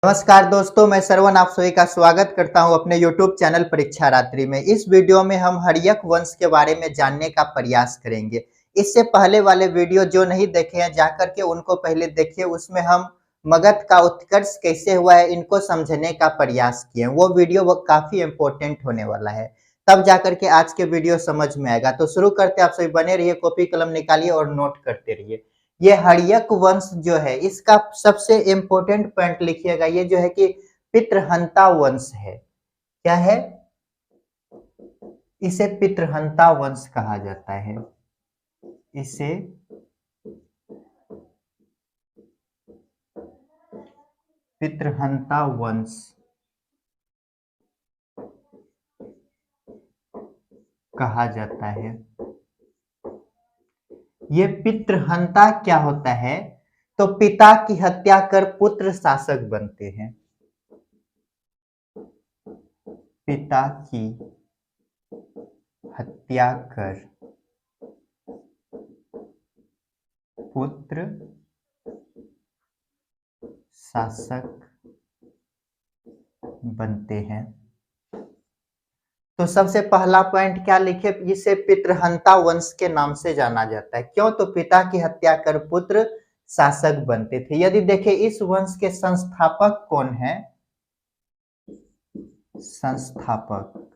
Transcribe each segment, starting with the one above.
नमस्कार दोस्तों, मैं श्रवण आप सभी का स्वागत करता हूं अपने YouTube चैनल परीक्षा रात्रि में। इस वीडियो में हम हर्यक वंश के बारे में जानने का प्रयास करेंगे। इससे पहले वाले वीडियो जो नहीं देखे हैं, जाकर के उनको पहले देखिए। उसमें हम मगध का उत्कर्ष कैसे हुआ है, इनको समझने का प्रयास किए हैं। वो वीडियो काफ़ी इम्पोर्टेंट होने वाला है, तब जाकर के आज के वीडियो समझ में आएगा। तो शुरू करते हैं, आप सभी बने रहिए, कॉपी कलम निकालिए और नोट करते रहिए। ये हर्यक वंश जो है, इसका सबसे इम्पोर्टेंट पॉइंट लिखिएगा। ये जो है कि पितृहंता वंश है। क्या है? इसे पितृहंता वंश कहा जाता है। इसे पितृहंता वंश कहा जाता है। ये पितृहंता क्या होता है? तो पिता की हत्या कर पुत्र शासक बनते हैं। पिता की हत्या कर पुत्र शासक बनते हैं। तो सबसे पहला पॉइंट क्या लिखे? इसे पितृहंता वंश के नाम से जाना जाता है। क्यों? तो पिता की हत्या कर पुत्र शासक बनते थे। यदि देखें, इस वंश के संस्थापक कौन है? संस्थापक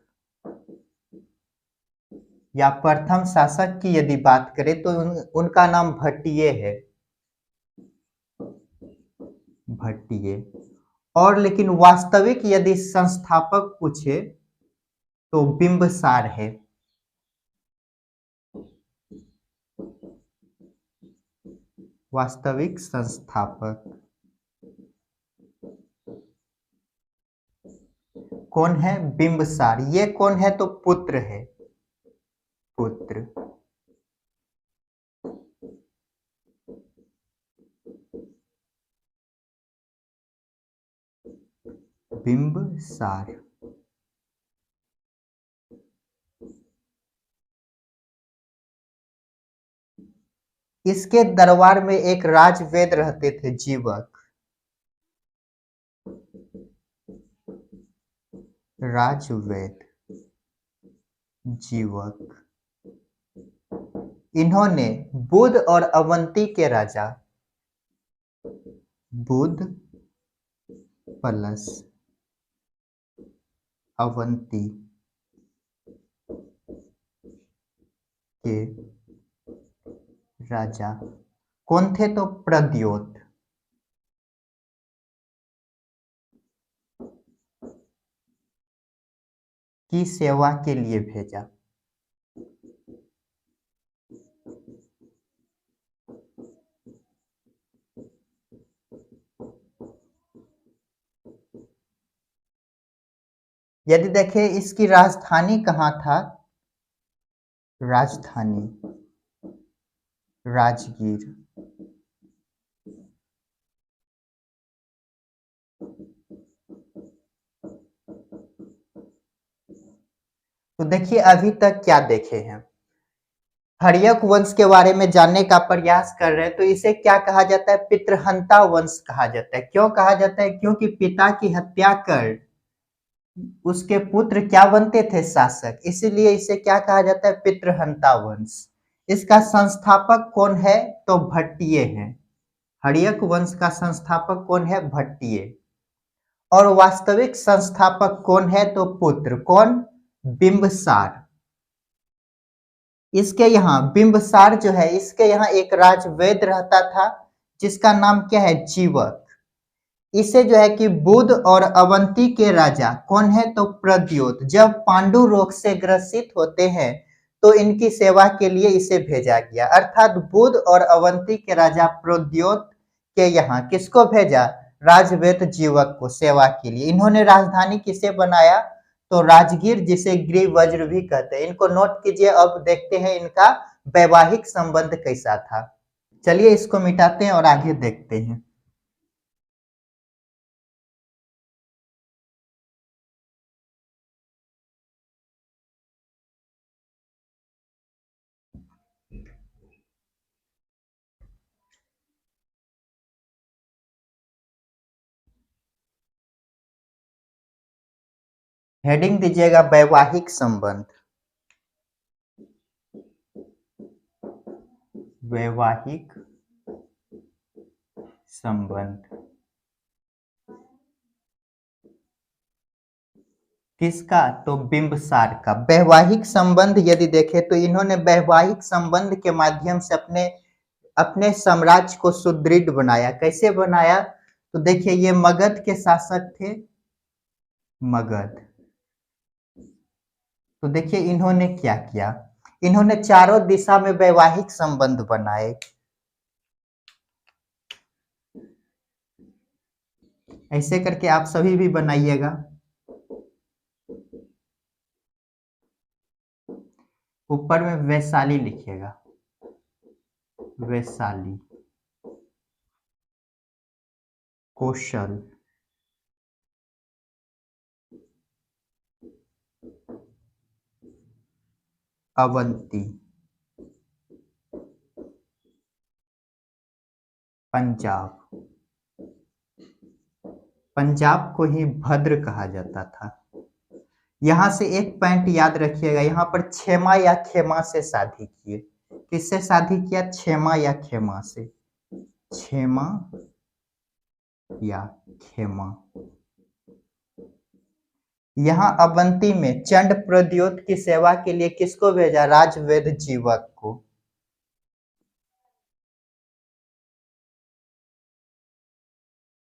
या प्रथम शासक की यदि बात करें तो उनका नाम भट्टिये है। भट्टिये। और लेकिन वास्तविक यदि संस्थापक पूछे तो बिंबसार है। वास्तविक संस्थापक कौन है? बिंबसार। ये कौन है? तो पुत्र है। पुत्र। बिंबसार। इसके दरबार में एक राजवेद रहते थे, जीवक। राजवेद जीवक। इन्होंने बुध और अवंती के राजा, बुध प्लस अवंती के राजा कौन थे? तो प्रद्योत। की सेवा के लिए भेजा। यदि देखें, इसकी राजधानी कहाँ था? राजधानी राजगीर। तो देखिए, अभी तक क्या देखे हैं? हर्यक वंश के बारे में जानने का प्रयास कर रहे हैं। तो इसे क्या कहा जाता है? पितृहंता वंश कहा जाता है। क्यों कहा जाता है? क्योंकि पिता की हत्या कर उसके पुत्र क्या बनते थे? शासक। इसीलिए इसे क्या कहा जाता है? पितृहंता वंश। इसका संस्थापक कौन है? तो भट्टिये है। हर्यक वंश का संस्थापक कौन है? भट्टिये। और वास्तविक संस्थापक कौन है? तो पुत्र। कौन? बिंबसार। इसके यहाँ बिंबसार जो है, इसके यहाँ एक राजवेद रहता था जिसका नाम क्या है? जीवक। इसे जो है कि बुध और अवंती के राजा कौन है? तो प्रद्योत जब पांडु रोग से ग्रसित होते हैं तो इनकी सेवा के लिए इसे भेजा गया। अर्थात बुध और अवंती के राजा प्रद्योत के यहाँ किसको भेजा? राजवेद जीवक को सेवा के लिए। इन्होंने राजधानी किसे बनाया? तो राजगीर, जिसे गृह वज्र भी कहते हैं। इनको नोट कीजिए। अब देखते हैं इनका वैवाहिक संबंध कैसा था। चलिए इसको मिटाते हैं और आगे देखते हैं। हेडिंग दीजिएगा वैवाहिक संबंध। वैवाहिक संबंध किसका? तो बिंबसार का। वैवाहिक संबंध यदि देखें तो इन्होंने वैवाहिक संबंध के माध्यम से अपने अपने साम्राज्य को सुदृढ़ बनाया। कैसे बनाया? तो देखिए, ये मगध के शासक थे, मगध। तो देखिए इन्होंने क्या किया, इन्होंने चारों दिशा में वैवाहिक संबंध बनाए। ऐसे करके आप सभी भी बनाइएगा। ऊपर में वैशाली लिखिएगा, वैशाली, कौशल, अवंती, पंजाब। पंजाब को ही भद्र कहा जाता था। यहां से एक पॉइंट याद रखिएगा, यहाँ पर क्षेमा या खेमा से शादी किए। किससे शादी किया? क्षेमा या खेमा से। क्षेमा या खेमा। यहाँ अवंती में चंड प्रद्योत की सेवा के लिए किसको भेजा? राजवेद जीवक को।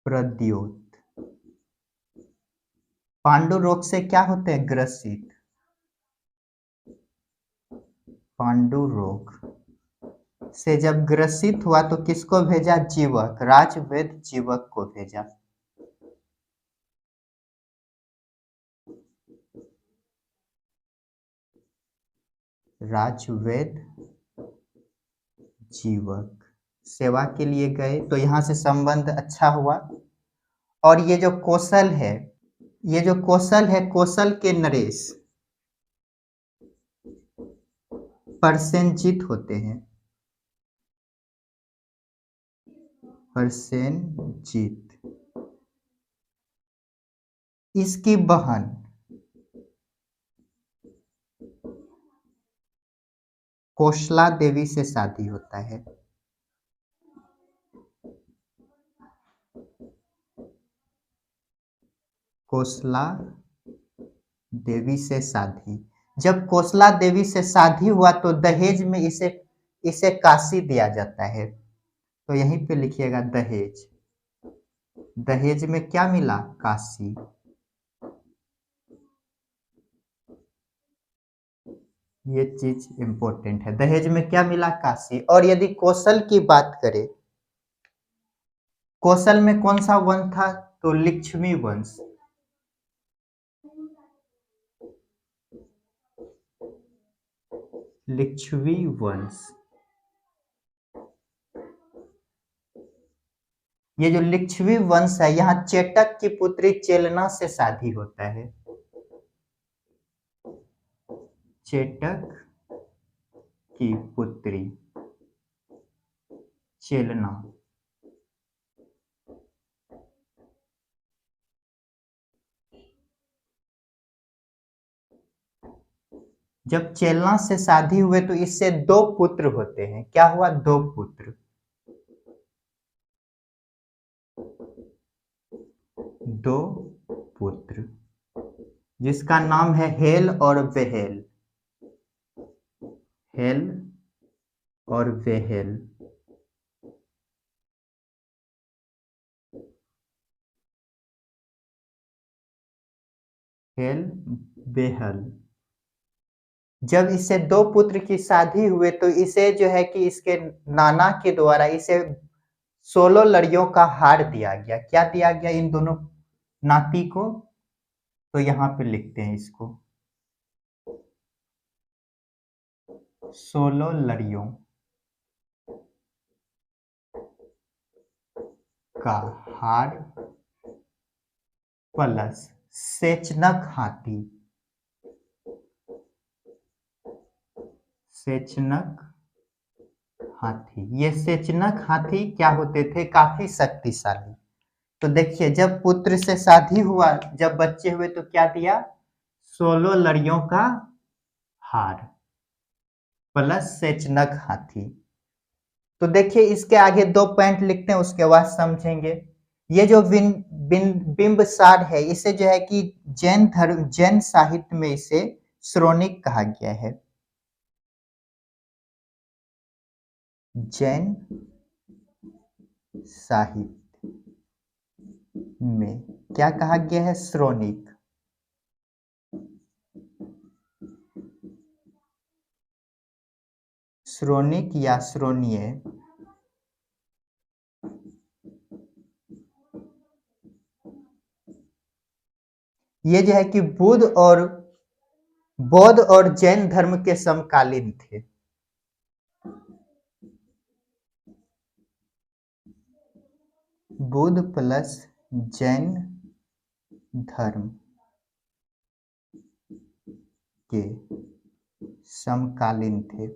प्रद्योत पांडु रोग से क्या होते हैं? ग्रसित। पांडु रोग से जब ग्रसित हुआ तो किसको भेजा? जीवक, राजवेद जीवक को भेजा। राजवेद जीवक सेवा के लिए गए तो यहाँ से संबंध अच्छा हुआ। और ये जो कौशल है, ये जो कौशल है, कौशल के नरेश प्रसेनजीत होते हैं। प्रसेनजीत, इसकी बहन कौशला देवी से शादी होता है। कौशला देवी से शादी। जब कौशला देवी से शादी हुआ तो दहेज में इसे इसे काशी दिया जाता है। तो यहीं पे लिखिएगा दहेज। दहेज में क्या मिला? काशी। ये चीज इंपॉर्टेंट है, दहेज में क्या मिला? काशी। और यदि कौशल की बात करें, कौशल में कौन सा वंश था? तो लिच्छवी वंश। लिच्छवी वंश। ये जो लिच्छवी वंश है, यहाँ चेटक की पुत्री चेलना से शादी होता है। चेटक की पुत्री चेलना। जब चेलना से शादी हुए तो इससे 2 पुत्र होते हैं। क्या हुआ? 2 पुत्र। 2 पुत्र जिसका नाम है हेल और वेहेल। हेल और वेहेल। हेल बेहल। जब इससे 2 पुत्र की शादी हुए तो इसे जो है कि इसके नाना के द्वारा इसे 16 लड़ियों का हार दिया गया। क्या दिया गया इन दोनों नाती को? तो यहाँ पे लिखते हैं इसको, 16 लड़ियों का हार प्लस सेचनक हाथी। सेचनक हाथी, ये सेचनक हाथी क्या होते थे? काफी शक्तिशाली। तो देखिए, जब पुत्र से शादी हुआ, जब बच्चे हुए तो क्या दिया? 16 लड़ियों का हार प्लस सेचनक हाथी। तो देखिए इसके आगे 2 पॉइंट लिखते हैं, उसके बाद समझेंगे। ये जो बिंबसार है इसे जो है कि जैन साहित्य में इसे श्रोणिक कहा गया है। जैन साहित्य में क्या कहा गया है? श्रोणिक। श्रोणिक या श्रोणीय। ये जो है कि बौद्ध और जैन धर्म के समकालीन थे। बुद्ध प्लस जैन धर्म के समकालीन थे।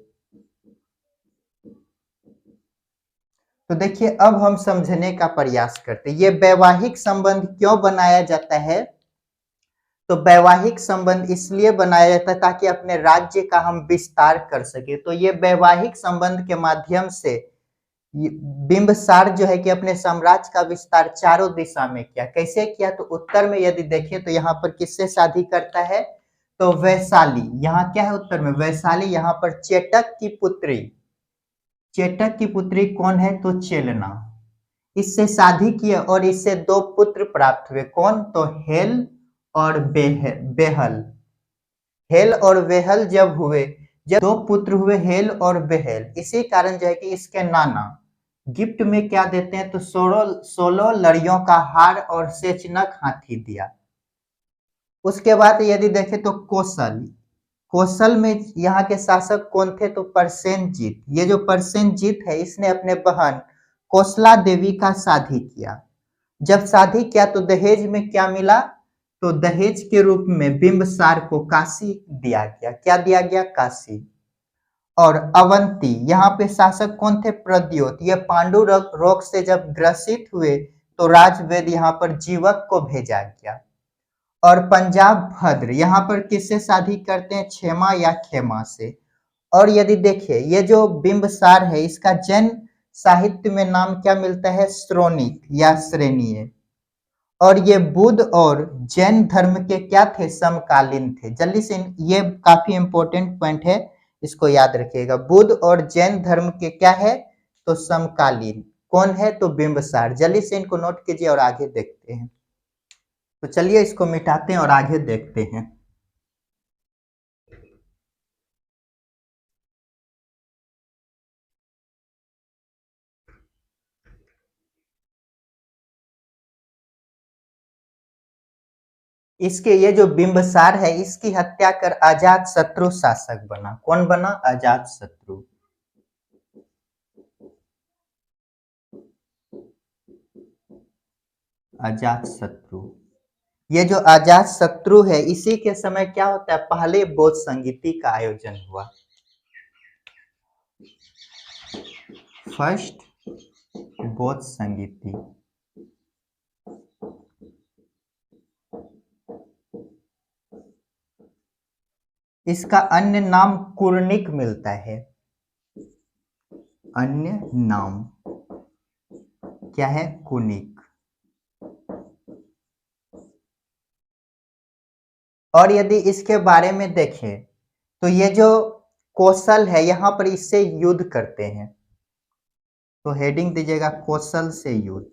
तो देखिए अब हम समझने का प्रयास करते हैं ये वैवाहिक संबंध क्यों बनाया जाता है। तो वैवाहिक संबंध इसलिए बनाया जाता है ताकि अपने राज्य का हम विस्तार कर सके। तो ये वैवाहिक संबंध के माध्यम से बिंबसार जो है कि अपने साम्राज्य का विस्तार चारों दिशा में किया। कैसे किया? तो उत्तर में यदि देखें तो यहाँ पर किससे शादी करता है? तो वैशाली। यहाँ क्या है उत्तर में? वैशाली। यहाँ पर चेटक की पुत्री, चेटक की पुत्री कौन है? तो चेलना। इससे शादी की और इससे 2 पुत्र प्राप्त हुए। कौन? तो हेल और बेहल। हेल और बेहल जब हुए, जब 2 पुत्र हुए हेल और बेहल, इसी कारण जो है कि इसके नाना गिफ्ट में क्या देते हैं? तो 16 लड़ियों का हार और सेचनक हाथी दिया। उसके बाद यदि देखें तो कौशल, कौशल में यहाँ के शासक कौन थे? तो परसेनजीत। ये जो परसेनजीत है इसने अपने बहन कौशला देवी का शादी किया। जब शादी किया तो दहेज में क्या मिला? तो दहेज के रूप में बिंबसार को काशी दिया गया। क्या दिया गया? काशी। और अवंती, यहाँ पे शासक कौन थे? प्रद्योत। ये पांडु रोग से जब ग्रसित हुए तो राजवेद यहाँ पर जीवक को भेजा गया। और पंजाब भद्र, यहाँ पर किससे शादी करते हैं? क्षेमा या खेमा से। और यदि देखिए ये जो बिंबसार है इसका जैन साहित्य में नाम क्या मिलता है? श्रोणिक या श्रेणीय। और ये बुद्ध और जैन धर्म के क्या थे? समकालीन थे। जल्दी से ये काफी इंपॉर्टेंट पॉइंट है, इसको याद रखिएगा। बुद्ध और जैन धर्म के क्या है? तो समकालीन। कौन है? तो बिंबसार। जल्दी से इनको नोट कीजिए और आगे देखते हैं। तो चलिए इसको मिटाते हैं और आगे देखते हैं। इसके ये जो बिंबसार है इसकी हत्या कर अजात शत्रु शासक बना। कौन बना? अजात शत्रु। अजात शत्रु। ये जो अजात शत्रु है इसी के समय क्या होता है? पहले बौद्ध संगीति का आयोजन हुआ। फर्स्ट बौद्ध संगीति। इसका अन्य नाम कुर्निक मिलता है। अन्य नाम क्या है? कुनिक। और यदि इसके बारे में देखें तो ये जो कौशल है यहाँ पर इससे युद्ध करते हैं। तो हेडिंग दीजिएगा कौशल से युद्ध।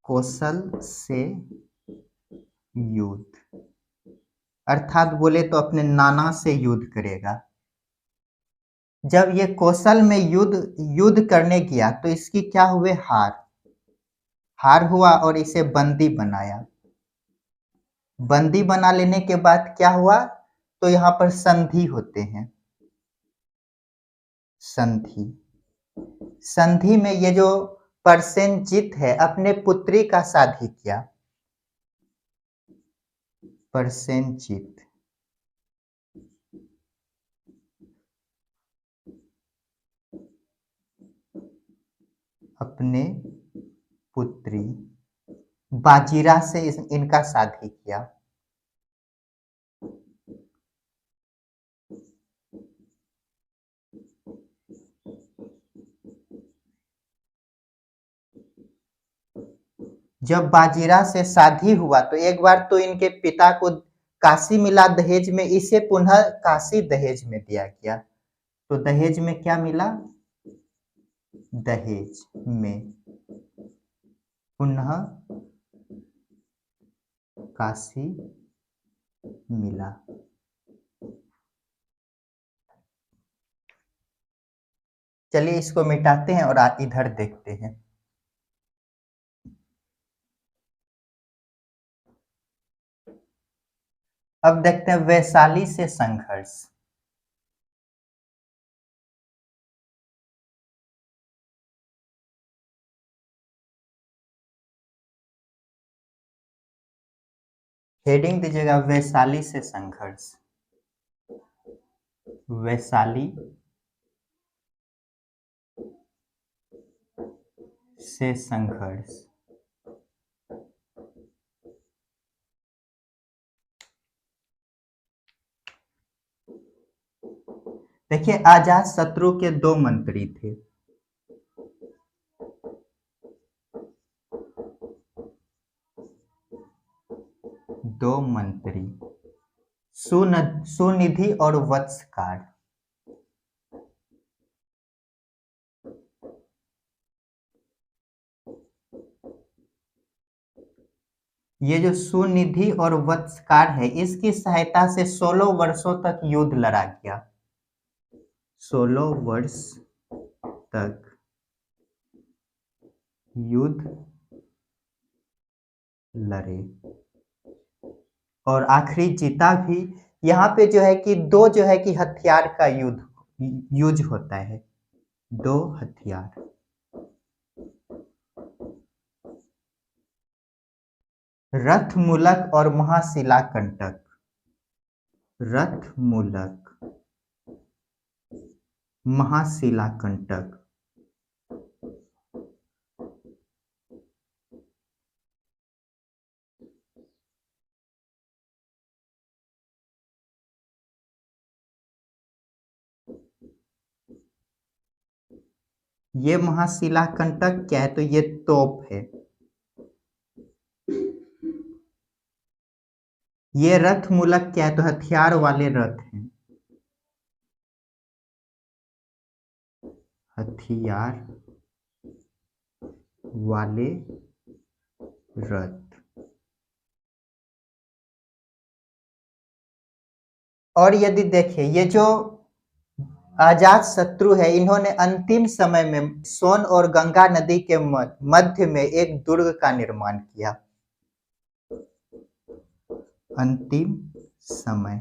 कौशल से युद्ध अर्थात बोले तो अपने नाना से युद्ध करेगा। जब ये कौशल में युद्ध करने गया तो इसकी क्या हुए? हार हुआ और इसे बंदी बनाया। बंदी बना लेने के बाद क्या हुआ? तो यहाँ पर संधि होते हैं। संधि, संधि में ये जो परसेनजीत है अपने पुत्री का शादी किया। परसेनजीत अपने पुत्री बाजीरा से इनका शादी किया। जब बाजीराव से शादी हुआ तो एक बार तो इनके पिता को काशी मिला दहेज में, इसे पुनः काशी दहेज में दिया गया। तो दहेज में क्या मिला? दहेज में पुनः काशी मिला। चलिए इसको मिटाते हैं और इधर देखते हैं। अब देखते हैं वैशाली से संघर्ष। हेडिंग दीजिएगा वैशाली से संघर्ष। वैशाली से संघर्ष। देखिए अजात शत्रु के दो मंत्री थे। दो मंत्री सुनिधि और वत्सकार। ये जो सुनिधि और वत्सकार है, इसकी सहायता से 16 वर्षों तक युद्ध लड़ा गया। 16 वर्ष तक युद्ध लड़े और आखिरी जीता भी। यहाँ पे जो है कि दो जो है कि हथियार का यूज होता है। दो हथियार, रथ मूलक और महाशिला कंटक। रथ मूलक, महाशिला कंटक। ये महाशिला कंटक क्या है? तो ये तोप है। ये रथ मूलक क्या है? तो हथियार वाले रथ हैं। हथियार वाले रथ। और यदि देखिए ये जो अजात शत्रु है, इन्होंने अंतिम समय में सोन और गंगा नदी के मध्य में एक दुर्ग का निर्माण किया। अंतिम समय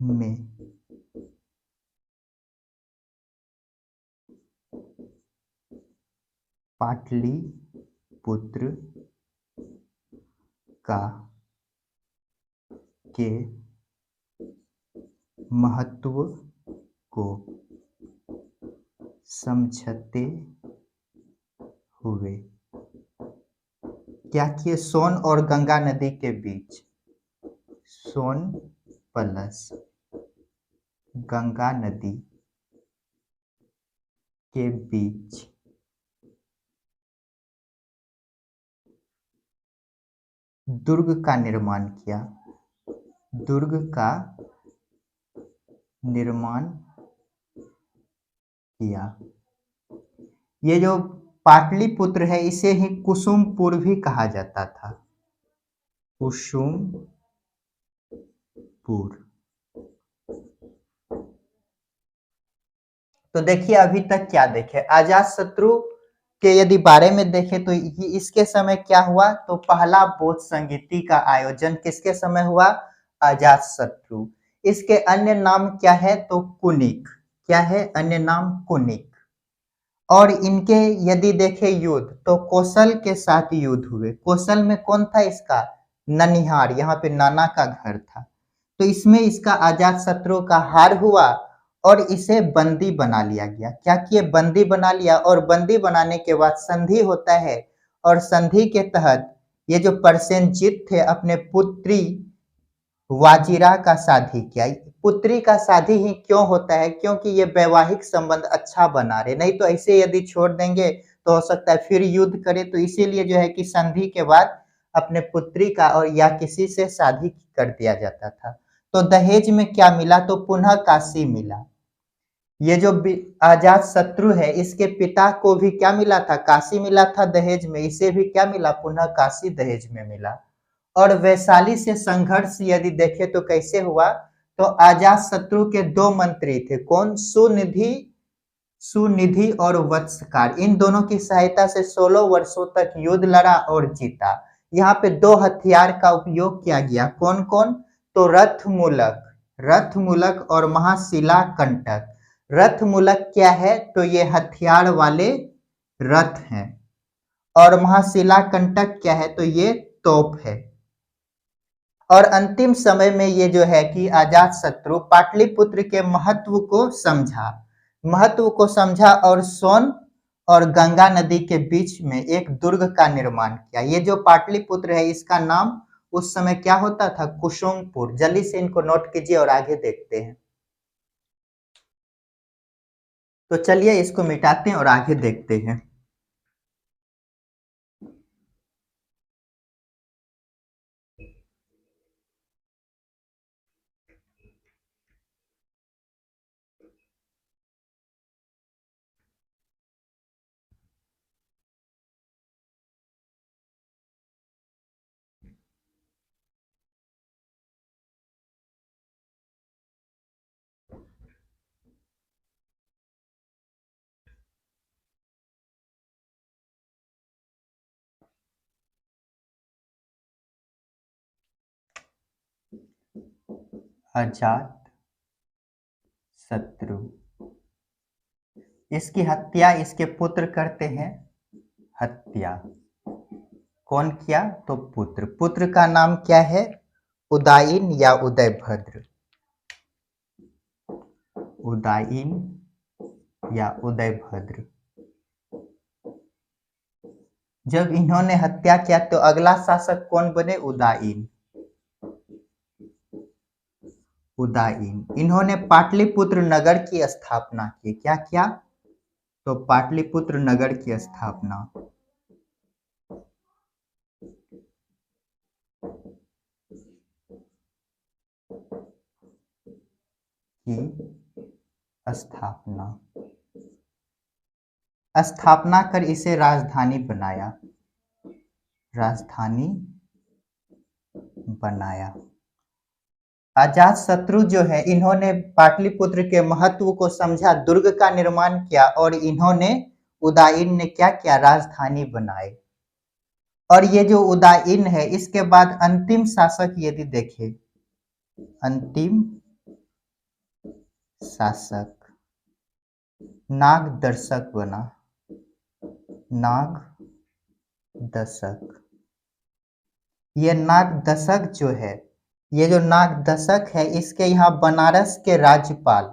में पाटलिपुत्र का के महत्व को समझते हुए क्या किए? सोन और गंगा नदी के बीच, सोन प्लस गंगा नदी के बीच दुर्ग का निर्माण किया। दुर्ग का निर्माण किया। ये जो पाटलिपुत्र है, इसे ही कुसुमपुर भी कहा जाता था। कुसुमपुर। तो देखिए अभी तक क्या देखे, अजात शत्रु के यदि बारे में देखें तो इसके समय क्या हुआ? तो पहला बौद्ध संगीति का आयोजन किसके समय हुआ? अजात शत्रु। इसके अन्य नाम क्या है? तो कुनिक। क्या है अन्य नाम? कुनिक। और इनके यदि देखें युद्ध, तो कौशल के साथ युद्ध हुए। कौशल में कौन था इसका? ननिहार, यहाँ पे नाना का घर था। तो इसमें इसका अजात शत्रु का हार हुआ और इसे बंदी बना लिया गया। क्या किए? बंदी बना लिया। और बंदी बनाने के बाद संधि होता है, और संधि के तहत ये जो प्रसेनजीत थे अपने पुत्री वाजिरा का शादी किया। पुत्री का शादी ही क्यों होता है? क्योंकि ये वैवाहिक संबंध अच्छा बना रहे, नहीं तो ऐसे यदि छोड़ देंगे तो हो सकता है फिर युद्ध करे, तो इसीलिए जो है कि संधि के बाद अपने पुत्री का और या किसी से शादी कर दिया जाता था। तो दहेज में क्या मिला, तो पुनः काशी मिला। ये जो अजात शत्रु है, इसके पिता को भी क्या मिला था, काशी मिला था दहेज में, इसे भी क्या मिला, पुनः काशी दहेज में मिला। और वैशाली से संघर्ष यदि देखें तो कैसे हुआ, तो अजात शत्रु के दो मंत्री थे, कौन, सुनिधि और वत्सकार। इन दोनों की सहायता से 16 वर्षों तक युद्ध लड़ा और जीता। यहाँ पे दो हथियार का उपयोग किया गया, कौन कौन, तो रथ मूलक और महाशिला कंटक। रथ मूलक क्या है, तो ये हथियार वाले रथ हैं, और महाशिला कंटक क्या है, तो ये तोप है। और अंतिम समय में ये जो है कि अजात शत्रु पाटलिपुत्र के महत्व को समझा और सोन और गंगा नदी के बीच में एक दुर्ग का निर्माण किया। ये जो पाटलिपुत्र है, इसका नाम उस समय क्या होता था, कुसुमपुर। जल्दी से इनको नोट कीजिए और आगे देखते हैं। तो चलिए इसको मिटाते हैं और आगे देखते हैं। अजात शत्रु, इसकी हत्या इसके पुत्र करते हैं। हत्या कौन किया, तो पुत्र का नाम क्या है, उदाइन या उदयभद्र। उदाइन या उदयभद्र। जब इन्होंने हत्या किया तो अगला शासक कौन बने, उदाइन। इन्होंने पाटलिपुत्र नगर की स्थापना की। क्या किया, तो पाटलिपुत्र नगर की स्थापना स्थापना कर इसे राजधानी बनाया। अजात शत्रु जो है, इन्होंने पाटलिपुत्र के महत्व को समझा, दुर्ग का निर्माण किया, और इन्होंने, उदाइन ने क्या किया, राजधानी बनाई। और ये जो उदाइन है, इसके बाद अंतिम शासक यदि देखें, अंतिम शासक नागदर्शक बना। ये नागदशक जो है, ये जो नागदशक है, इसके यहाँ बनारस के राज्यपाल,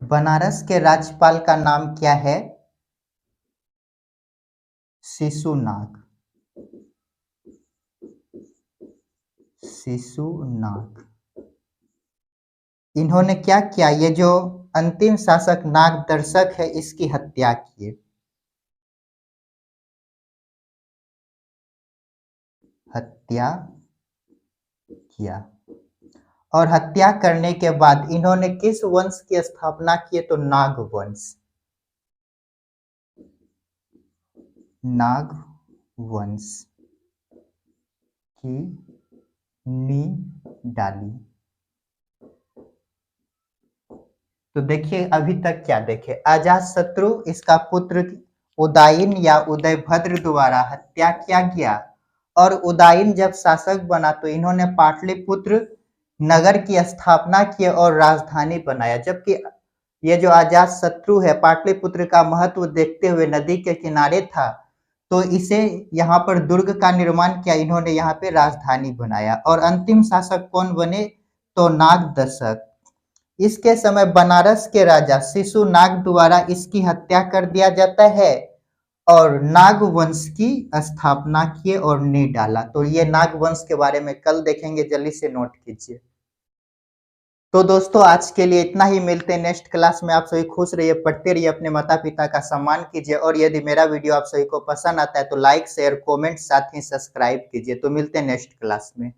बनारस के राज्यपाल का नाम क्या है, शिशुनाग। इन्होंने क्या किया, ये जो अंतिम शासक नागदर्शक है, इसकी हत्या किया। और हत्या करने के बाद इन्होंने किस वंश की स्थापना की, तो नागवंश की नींव डाली। तो देखिए अभी तक क्या देखे, अजात शत्रु, इसका पुत्र उदाइन या उदयभद्र द्वारा हत्या किया गया। और उदाइन जब शासक बना तो इन्होंने पाटलिपुत्र नगर की स्थापना की और राजधानी बनाया। जबकि ये जो अजात शत्रु है, पाटलिपुत्र का महत्व देखते हुए नदी के किनारे था, तो इसे यहाँ पर दुर्ग का निर्माण किया, इन्होंने यहाँ पे राजधानी बनाया। और अंतिम शासक कौन बने, तो नागदशक। इसके समय बनारस के राजा शिशुनाग द्वारा इसकी हत्या कर दिया जाता है और नाग वंश की स्थापना किए और नींव डाला। तो ये नाग वंश के बारे में कल देखेंगे, जल्दी से नोट कीजिए। तो दोस्तों आज के लिए इतना ही, मिलते हैं नेक्स्ट क्लास में। आप सभी खुश रहिए, पढ़ते रहिए, अपने माता पिता का सम्मान कीजिए और यदि मेरा वीडियो आप सभी को पसंद आता है तो लाइक शेयर कमेंट साथ ही सब्सक्राइब कीजिए। तो मिलते हैं नेक्स्ट क्लास में।